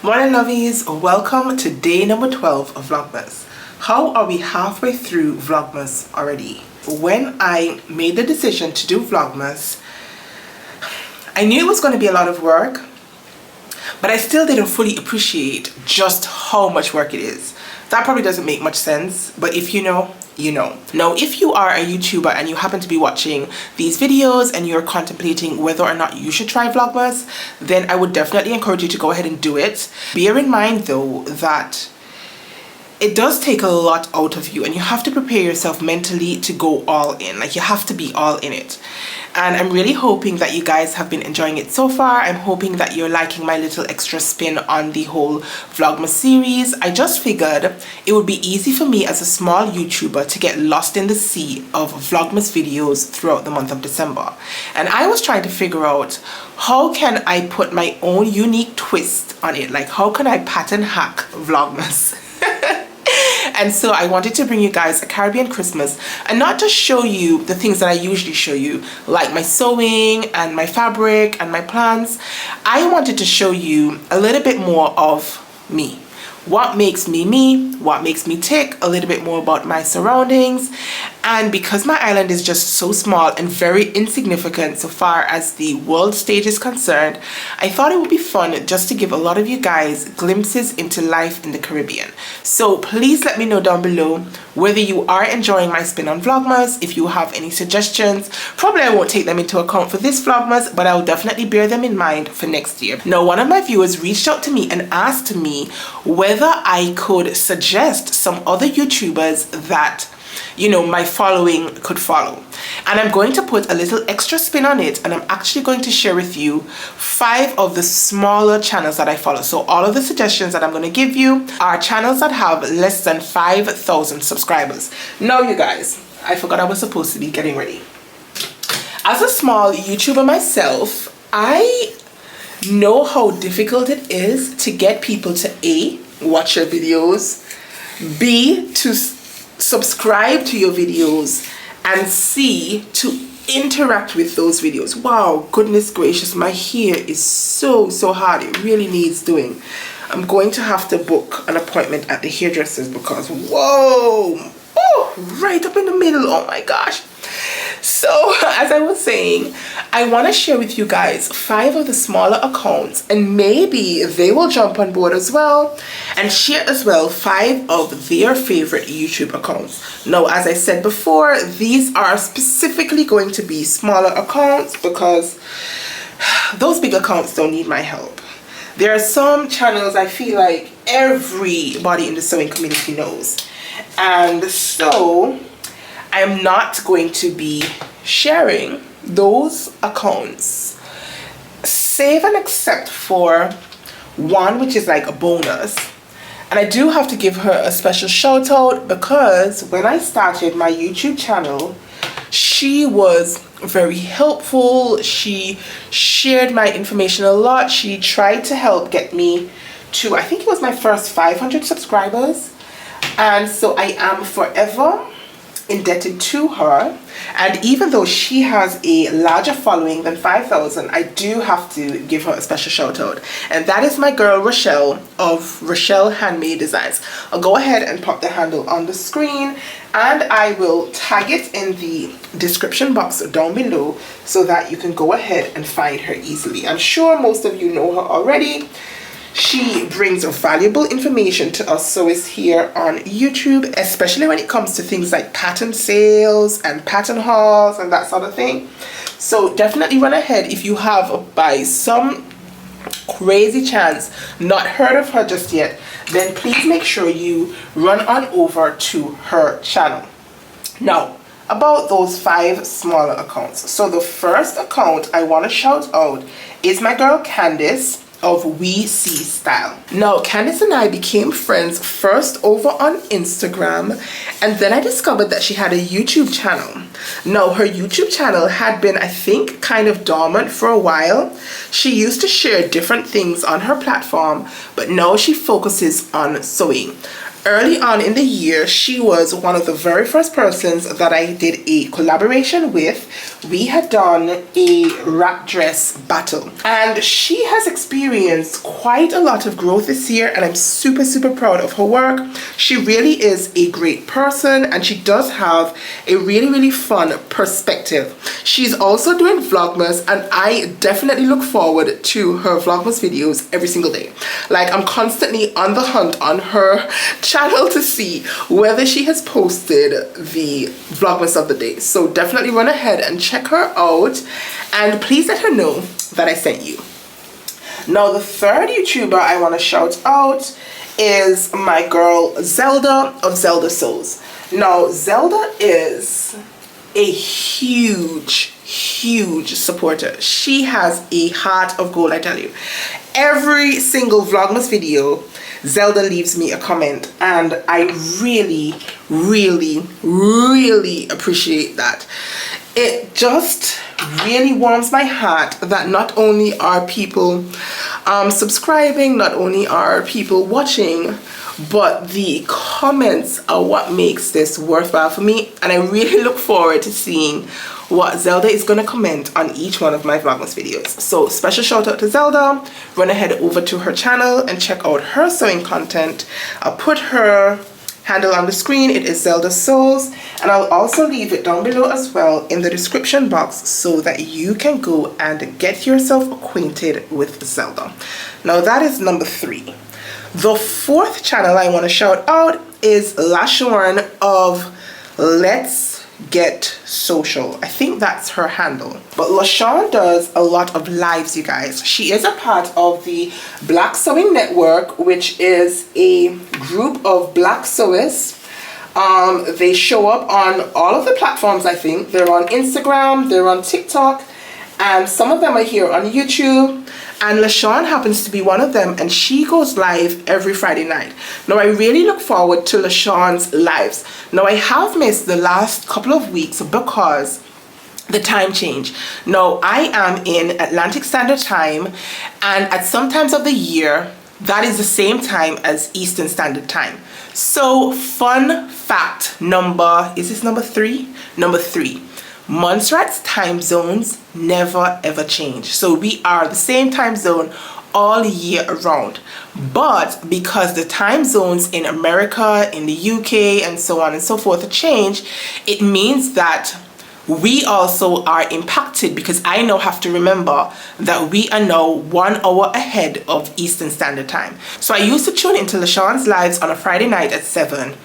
Morning lovies, welcome to day number 12 of Vlogmas. How are we halfway through Vlogmas already? When I made the decision to do Vlogmas, I knew it was going to be a lot of work, but I still didn't fully appreciate just how much work it is. That probably doesn't make much sense, but if you know, you know. Now, if you are a YouTuber and you happen to be watching these videos and you're contemplating whether or not you should try Vlogmas, then I would definitely encourage you to go ahead and do it. Bear in mind though that it does take a lot out of you and you have to prepare yourself mentally to go all in. Like, you have to be all in it. And I'm really hoping that you guys have been enjoying it so far. I'm hoping that you're liking my little extra spin on the whole Vlogmas series. I just figured it would be easy for me as a small YouTuber to get lost in the sea of Vlogmas videos throughout the month of December. And I was trying to figure out, how can I put my own unique twist on it? Like, how can I pattern hack Vlogmas? And so I wanted to bring you guys a Caribbean Christmas and not just show you the things that I usually show you, like my sewing and my fabric and my plants. I wanted to show you a little bit more of me. What makes me me, what makes me tick, a little bit more about my surroundings. And because my island is just so small and very insignificant so far as the world stage is concerned, I thought it would be fun just to give a lot of you guys glimpses into life in the Caribbean. So please let me know down below whether you are enjoying my spin on Vlogmas, if you have any suggestions. Probably I won't take them into account for this Vlogmas, but I'll definitely bear them in mind for next year. Now, one of my viewers reached out to me and asked me whether I could suggest some other YouTubers that, you know, my following could follow. And I'm going to put a little extra spin on it, and I'm actually going to share with you 5 of the smaller channels that I follow. So all of the suggestions that I'm going to give you are channels that have less than 5,000 subscribers. Now, you guys, I forgot I was supposed to be getting ready. As a small YouTuber myself, I know how difficult it is to get people to A, watch your videos, B, to subscribe to your videos, and C, to interact with those videos. Wow, goodness gracious, my hair is so hard. It really needs doing. I'm going to have to book an appointment at the hairdressers because, whoa, oh, right up in the middle, oh my gosh. So, as I was saying, I want to share with you guys 5 of the smaller accounts, and maybe they will jump on board as well and share as well 5 of their favorite YouTube accounts. Now, as I said before, these are specifically going to be smaller accounts because those big accounts don't need my help. There are some channels I feel like everybody in the sewing community knows, and so I'm not going to be sharing those accounts, save and except for one which is like a bonus. And I do have to give her a special shout out because when I started my YouTube channel, she was very helpful. She shared my information a lot. She tried to help get me to, I think it was my first 500 subscribers. And so I am forever indebted to her. And even though she has a larger following than 5,000, I do have to give her a special shout out, and that is my girl Rochelle of Rochelle Handmade Designs. I'll go ahead and pop the handle on the screen, and I will tag it in the description box down below so that you can go ahead and find her easily. I'm sure most of you know her already. She brings valuable information to us sewists here on YouTube, especially when it comes to things like pattern sales and pattern hauls and that sort of thing. So definitely run ahead if you have, by some crazy chance, not heard of her just yet, then please make sure you run on over to her channel. Now, about those 5 smaller accounts. So the first account I want to shout out is my girl Candace of We See Style. Now, Candace and I became friends first over on Instagram, and then I discovered that she had a YouTube channel. Now, her YouTube channel had been, I think, kind of dormant for a while. She used to share different things on her platform, but now she focuses on sewing. Early on in the year, she was one of the very first persons that I did a collaboration with. We had done a wrap dress battle, and she has experienced quite a lot of growth this year, and I'm super, super proud of her work. She really is a great person, and she does have a really, really fun perspective. She's also doing Vlogmas, and I definitely look forward to her Vlogmas videos every single day. Like, I'm constantly on the hunt on her channel to see whether she has posted the Vlogmas of the day. So definitely run ahead and check her out, and please let her know that I sent you. Now, the third YouTuber I want to shout out is my girl Zelda of Zelda Souls. Now, Zelda is a huge supporter. She has a heart of gold, I tell you. Every single Vlogmas video, Zelda leaves me a comment, and I really appreciate that. It just really warms my heart that not only are people subscribing, not only are people watching, but the comments are what makes this worthwhile for me, and I really look forward to seeing what Zelda is going to comment on each one of my Vlogmas videos. So special shout out to Zelda. Run ahead over to her channel and check out her sewing content. I'll put her handle on the screen. It is Zelda Souls, and I'll also leave it down below as well in the description box so that you can go and get yourself acquainted with Zelda. Now, that is number 3. The fourth channel I want to shout out is LaShuan of Let's Get Social. I think that's her handle. But LaShuan does a lot of lives, you guys. She is a part of the Black Sewing Network, which is a group of Black Sewists. They show up on all of the platforms, I think. They're on Instagram, they're on TikTok, and some of them are here on YouTube. And LaShuan happens to be one of them, and she goes live every Friday night. Now, I really look forward to LaShuan's lives. Now, I have missed the last couple of weeks because the time change. Now, I am in Atlantic Standard Time, and at some times of the year, that is the same time as Eastern Standard Time. So, fun fact is this number 3? Number 3. Montserrat's time zones never ever change. So we are the same time zone all year around. But because the time zones in America, in the UK, and so on and so forth change, it means that we also are impacted, because I now have to remember that we are now 1 hour ahead of Eastern Standard Time. So I used to tune into LaShuan's lives on a Friday night at 7.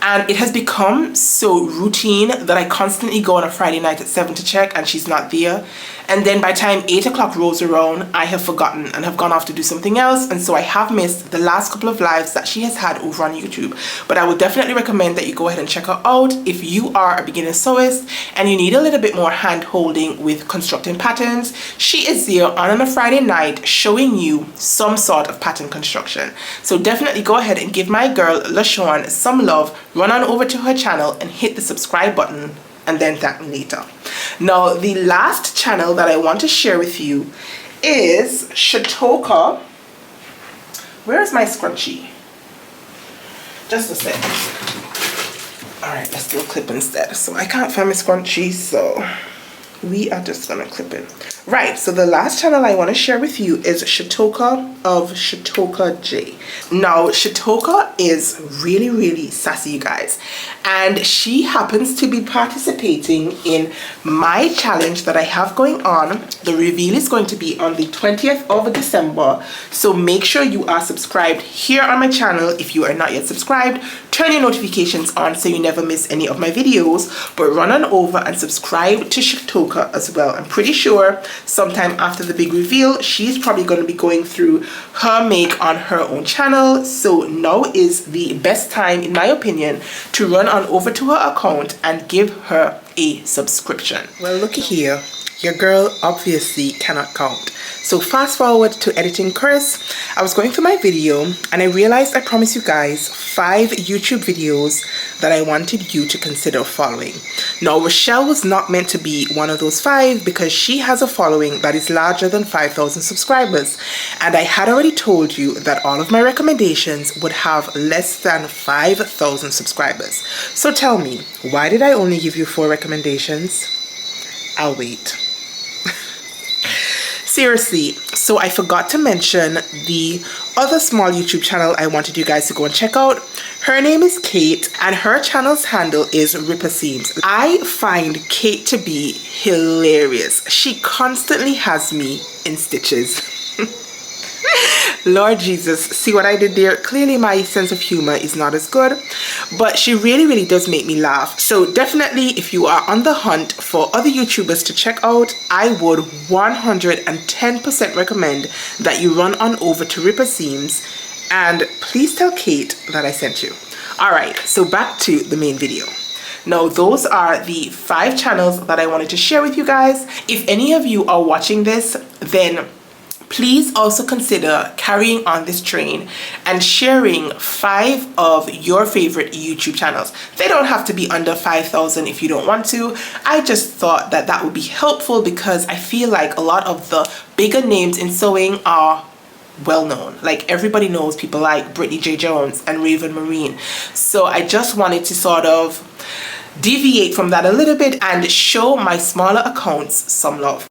And it has become so routine that I constantly go on a Friday night at 7 to check, and she's not there. And then by the time 8 o'clock rolls around, I have forgotten and have gone off to do something else. And so I have missed the last couple of lives that she has had over on YouTube. But I would definitely recommend that you go ahead and check her out if you are a beginner sewist and you need a little bit more hand holding with constructing patterns. She is there on a Friday night showing you some sort of pattern construction. So definitely go ahead and give my girl LaShuan some love. Run on over to her channel and hit the subscribe button, and then thank me later. Now, the last channel that I want to share with you is Shutoka. Where is my scrunchie? Just a sec. Alright, let's do a clip instead. So I can't find my scrunchie, so we are just gonna clip it. Right, so the last channel I want to share with you is Shutoka of Shutoka J. Now, Shutoka is really sassy, you guys, and she happens to be participating in my challenge that I have going on. The reveal is going to be on the 20th of December, so make sure you are subscribed here on my channel. If you are not yet subscribed, turn your notifications on so you never miss any of my videos, but run on over and subscribe to Shutoka as well. I'm pretty sure sometime after the big reveal, she's probably going to be going through her make on her own channel. So now is the best time, in my opinion, to run on over to her account and give her a subscription. Well, looky here. Your girl obviously cannot count. So fast forward to editing Kris. I was going through my video and I realized I promised you guys 5 YouTube videos that I wanted you to consider following. Now, Rochelle was not meant to be one of those 5 because she has a following that is larger than 5,000 subscribers. And I had already told you that all of my recommendations would have less than 5,000 subscribers. So tell me, why did I only give you 4 recommendations? I'll wait. Seriously, so I forgot to mention the other small YouTube channel I wanted you guys to go and check out. Her name is Kate and her channel's handle is Ripper Seams. I find Kate to be hilarious. She constantly has me in stitches. Lord Jesus, see what I did there? Clearly my sense of humor is not as good, but she really does make me laugh. So definitely, if you are on the hunt for other YouTubers to check out, I would 110% recommend that you run on over to Ripper Seams and please tell Kate that I sent you. Alright, so back to the main video. Now, those are the 5 channels that I wanted to share with you guys. If any of you are watching this, then please also consider carrying on this train and sharing 5 of your favorite YouTube channels. They don't have to be under 5,000 if you don't want to. I just thought that that would be helpful because I feel like a lot of the bigger names in sewing are well known. Like everybody knows people like Brittany J. Jones and Raven Marine. So I just wanted to sort of deviate from that a little bit and show my smaller accounts some love.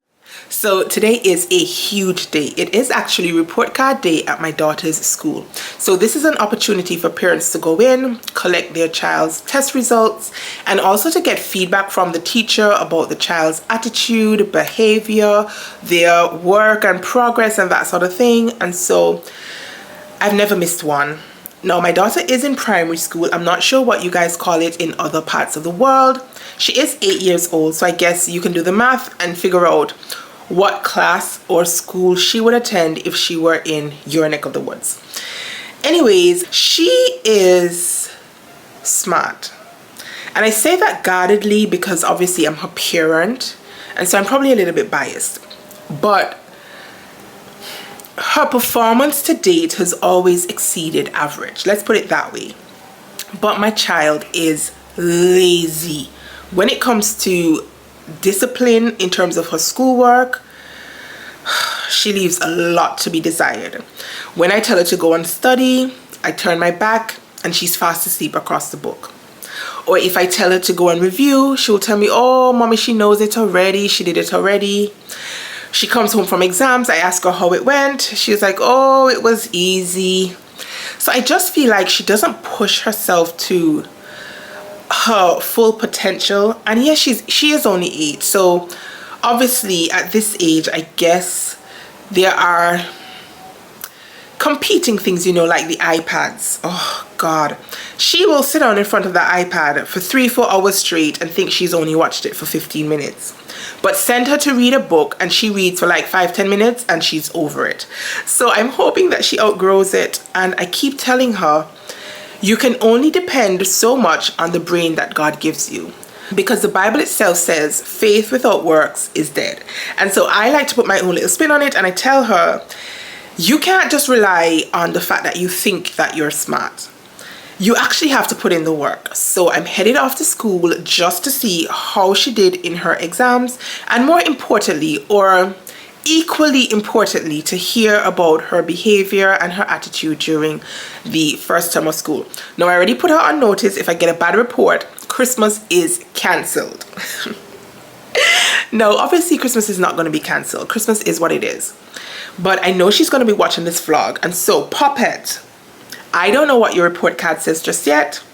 So today is a huge day. It is actually report card day at my daughter's school. So this is an opportunity for parents to go in, collect their child's test results, and also to get feedback from the teacher about the child's attitude, behavior, their work and progress and that sort of thing. And so I've never missed one. Now, my daughter is in primary school. I'm not sure what you guys call it in other parts of the world. She is 8 years old, so I guess you can do the math and figure out what class or school she would attend if she were in your neck of the woods. Anyways, she is smart. And I say that guardedly because obviously I'm her parent, and so I'm probably a little bit biased. But her performance to date has always exceeded average. Let's put it that way. But my child is lazy when it comes to discipline in terms of her schoolwork. She leaves a lot to be desired. When I tell her to go and study, I turn my back and she's fast asleep across the book. Or if I tell her to go and review, she'll tell me, oh, mommy, she knows it already. She did it already. She comes home from exams. I ask her how it went. She's like, oh, it was easy. So I just feel like she doesn't push herself to her full potential. And yes, she is only 8. So obviously at this age, I guess there are competing things, you know, like the iPads. Oh God, she will sit down in front of the iPad for 3-4 hours straight and think she's only watched it for 15 minutes. But send her to read a book and she reads for like 5-10 minutes and she's over it. So I'm hoping that she outgrows it. And I keep telling her, you can only depend so much on the brain that God gives you, because the Bible itself says faith without works is dead. And so I like to put my own little spin on it, and I tell her, you can't just rely on the fact that you think that you're smart. You actually have to put in the work. So I'm headed off to school just to see how she did in her exams, and more importantly, or equally importantly, to hear about her behavior and her attitude during the first term of school. Now, I already put her on notice. If I get a bad report, Christmas is cancelled. No, obviously Christmas is not going to be cancelled. Christmas is what it is. But I know she's going to be watching this vlog. And so, Poppet, I don't know what your report card says just yet,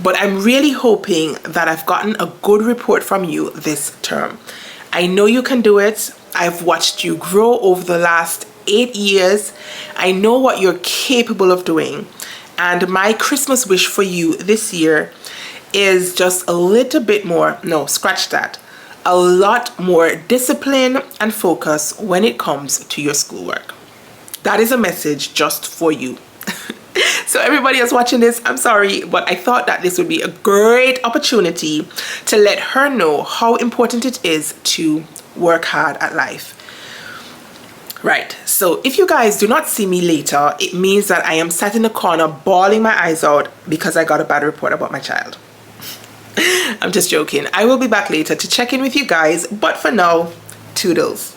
but I'm really hoping that I've gotten a good report from you this term. I know you can do it. I've watched you grow over the last 8 years. I know what you're capable of doing. And my Christmas wish for you this year is just a little bit more, no, scratch that, a lot more discipline and focus when it comes to your schoolwork. That is a message just for you. So everybody else watching this, I'm sorry, but I thought that this would be a great opportunity to let her know how important it is to work hard at life. Right, so if you guys do not see me later, it means that I am sat in the corner bawling my eyes out because I got a bad report about my child. I'm just joking. I will be back later to check in with you guys, but for now, toodles.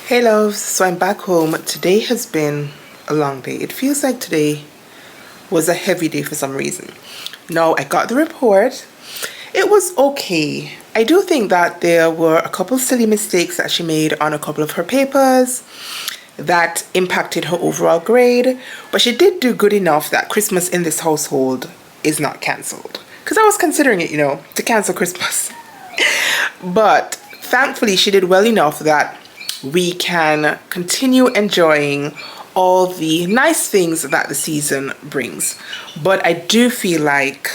Hey loves, so I'm back home. Today has been a long day. It feels like today was a heavy day for some reason. Now, I got the report. It was okay. I do think that there were a couple silly mistakes that she made on a couple of her papers that impacted her overall grade, but she did do good enough that Christmas in this household is not cancelled. Because I was considering it, to cancel Christmas. But thankfully, she did well enough that we can continue enjoying all the nice things that the season brings. But I do feel like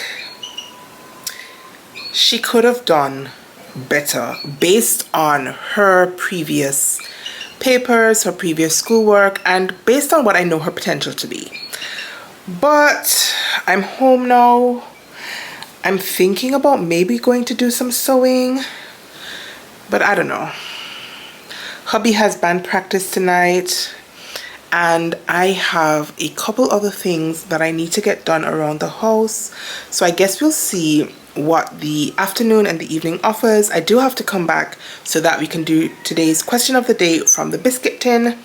she could have done better based on her previous papers, her previous schoolwork, and based on what I know her potential to be. But I'm home now. I'm thinking about maybe going to do some sewing, but I don't know. Hubby has band practice tonight, and I have a couple other things that I need to get done around the house. So I guess we'll see what the afternoon and the evening offers. I do have to come back so that we can do today's question of the day from the biscuit tin.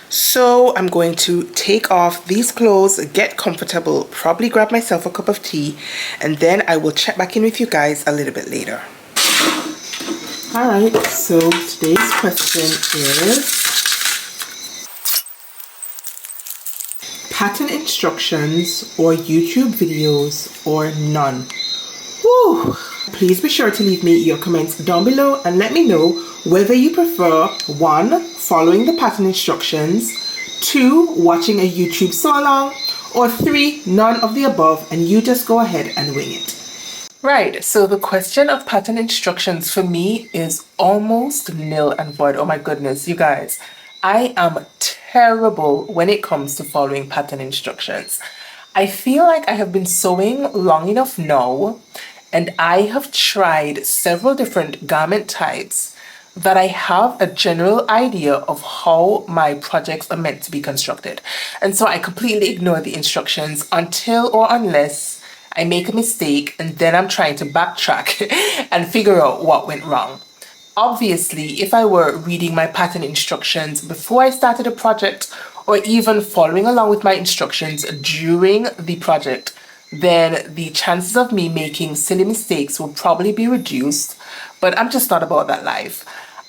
So I'm going to take off these clothes, get comfortable, probably grab myself a cup of tea, and then I will check back in with you guys a little bit later. Alright, so today's question is pattern instructions or YouTube videos or none. Whew. Please be sure to leave me your comments down below and let me know whether you prefer 1. Following the pattern instructions, 2. Watching a YouTube sew along, or 3. None of the above and you just go ahead and wing it. Right, so the question of pattern instructions for me is almost nil and void. Oh my goodness, you guys. I am terrible when it comes to following pattern instructions. I feel like I have been sewing long enough now, and I have tried several different garment types that I have a general idea of how my projects are meant to be constructed. And so I completely ignore the instructions until or unless I make a mistake, and then I'm trying to backtrack and figure out what went wrong. Obviously, if I were reading my pattern instructions before I started a project, or even following along with my instructions during the project, then the chances of me making silly mistakes will probably be reduced, but I'm just not about that life.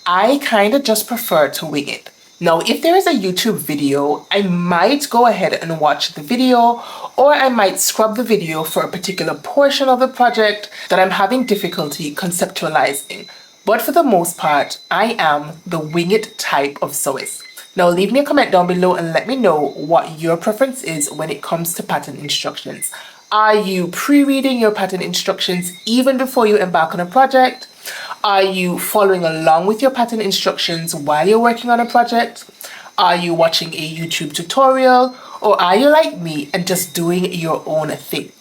I kind of just prefer to wing it. Now, if there is a YouTube video, I might go ahead and watch the video, or I might scrub the video for a particular portion of the project that I'm having difficulty conceptualizing. But for the most part, I am the wing it type of sewist. Now, leave me a comment down below and let me know what your preference is when it comes to pattern instructions. Are you pre-reading your pattern instructions even before you embark on a project? Are you following along with your pattern instructions while you're working on a project? Are you watching a YouTube tutorial? Or are you like me and just doing your own thing?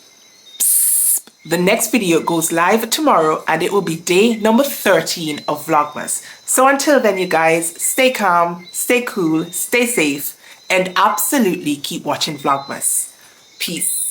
Psst. The next video goes live tomorrow and it will be day number 13 of Vlogmas. So until then, you guys, stay calm, stay cool, stay safe, and absolutely keep watching Vlogmas. Peace.